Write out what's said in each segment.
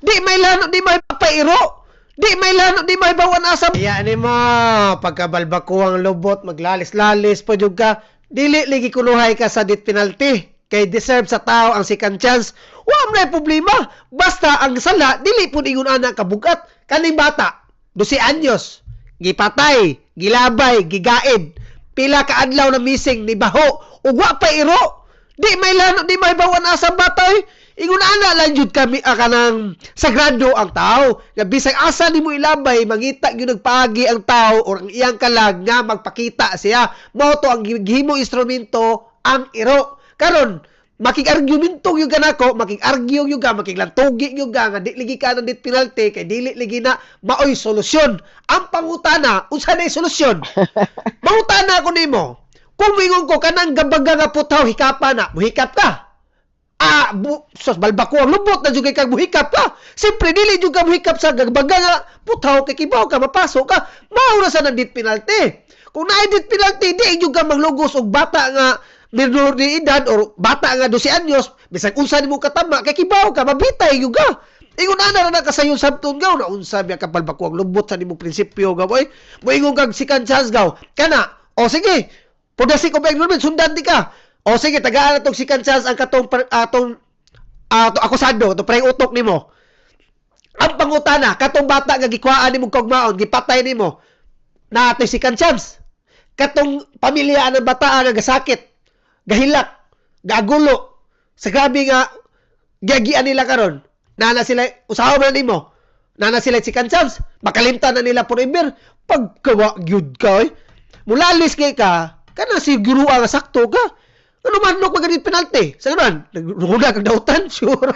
Di may lano, di may papairo. Di may lano, di may bawan asam. Iya ni mo, pagkabalbakuang lubot, maglalis-lalis po yung ka, dili ligi kuluhay ka sa death penalty. Kay deserve sa tao ang second chance. Wa may problema. Basta ang sala, dili po ingon anak kabugat. Kaning bata, 12 anyos, gipatay, gilabay, gigaid, pila ka adlaw na missing, ni baho, ug wa pa iro. Di may lano, di may bawan asam batay. Ingon ana lang jud kami kanang sagrado ang tao. Nga bisag asa nimo ilabay, mangita gyud nagpaagi ang tao or ang iyang kalag nga magpakita siya. Mao to ang gihimo instrumento ang iro. Karon makig-argumento yung ganako, makig-argue yung ga, makiglantugi yung ga, nga di ligi ka ng death penalty, kay dili ligi na maoy solusyon. Ang pangutana, unsa na solusyon? Mangutana ko nimo, kung mingon ko kanang gabaga nga putaw, hikapa na, muhikap ka. Sos balbako ang lubot na jud kay muhikap ka. Siyempre dili jud ka muhikap sa gabaga nga putaw, kay kibaw ka, mapasok ka, mao na sa ng death penalty. Kung naay death penalty, di jud ka maglugos og bata nga minor de edad or bata nga 12 anyos, bisag unsa nimo katama kay kibaw ka, mabitay gyud ka. Ingon ana ra ka sayon sabton gaw na unsa biya ka balbako ang lubot sa nimo prinsipyo gaw oy. Moingon kag second chance gaw. Kana, o sige, pudasi ko ba ignorant sundan di ka. O sige, tagaan na tong second chance ang katong akusado, to preng utok nimo. Ang pangutana, katong bata nga gikwaan nimo kogmaon, gipatay nimo. Na atoy second chance. Katong pamilya ng bata nga gasakit, gahilak, gagulo, sa grabe nga giagian nila karon. Nana sila usahaw man nimo. Nana sila second chance, makalimtan na nila forever. Pagkawa gyud ka, mulalis kay ka, kana siguro nga sakto ka. Ano man nok magani penalty? Sa ganon, nagruda kag dautan, sure.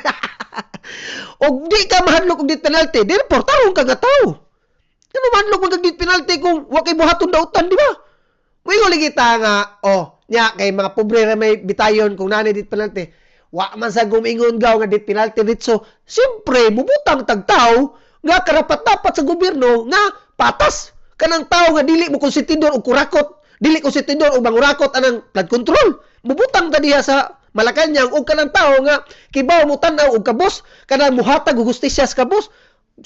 Og di ka mahadlok og dit penalty, therefore tarong ka nga tao. Ano man nok magani penalty kung wa kay buhaton dautan, di ba? Moingon kita nga, nya kay mga pobre ra may bitayon kung nani dit penalty. Wa man sa gumingon gaw nga dit penalty ditso. Siyempre, mubutang tagtaw nga karapat-dapat sa gobyerno nga patas. Kanang tao nga dili mo konsentidor og kurakot, dili konsentidor og mangurakot anang flood control. Mubutang ta diha sa Malacañang og kanang tao nga kibaw mo tan-aw og kabos, kanang muhatag og hustisya sa kabos.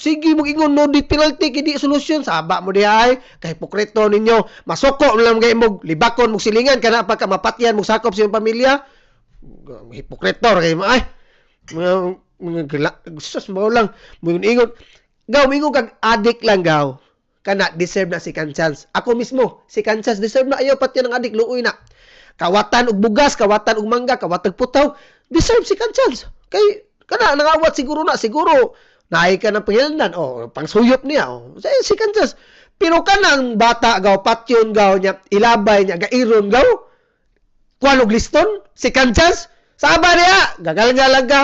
Sige mo ingon no dit penalty kay di solusyon, saba mo diha ay kay hipokreto ninyo. Masoko lang kay mo libakon mo silingan kana pagka mapatyan mo sakop sa iyong pamilya. Hipokreto kay mo ay. Mga sus mo lang mo ingon. Gaw mingon kag adik lang gaw. Kana deserve na second chance. Ako mismo, second chance deserve na ayaw pati ng adik luoy na. Kawatan og bugas, kawatan og mangga, kawatan og putaw, deserve second chance. Kay kana nangawat siguro naay ka ng pangilandan, pangsuyop niya, second chance. Pero kanang bata gaw, patyon gaw niya, ilabay niya, gairon gaw, kuwan og liston, second chance, saba niya, gagal-galag ka.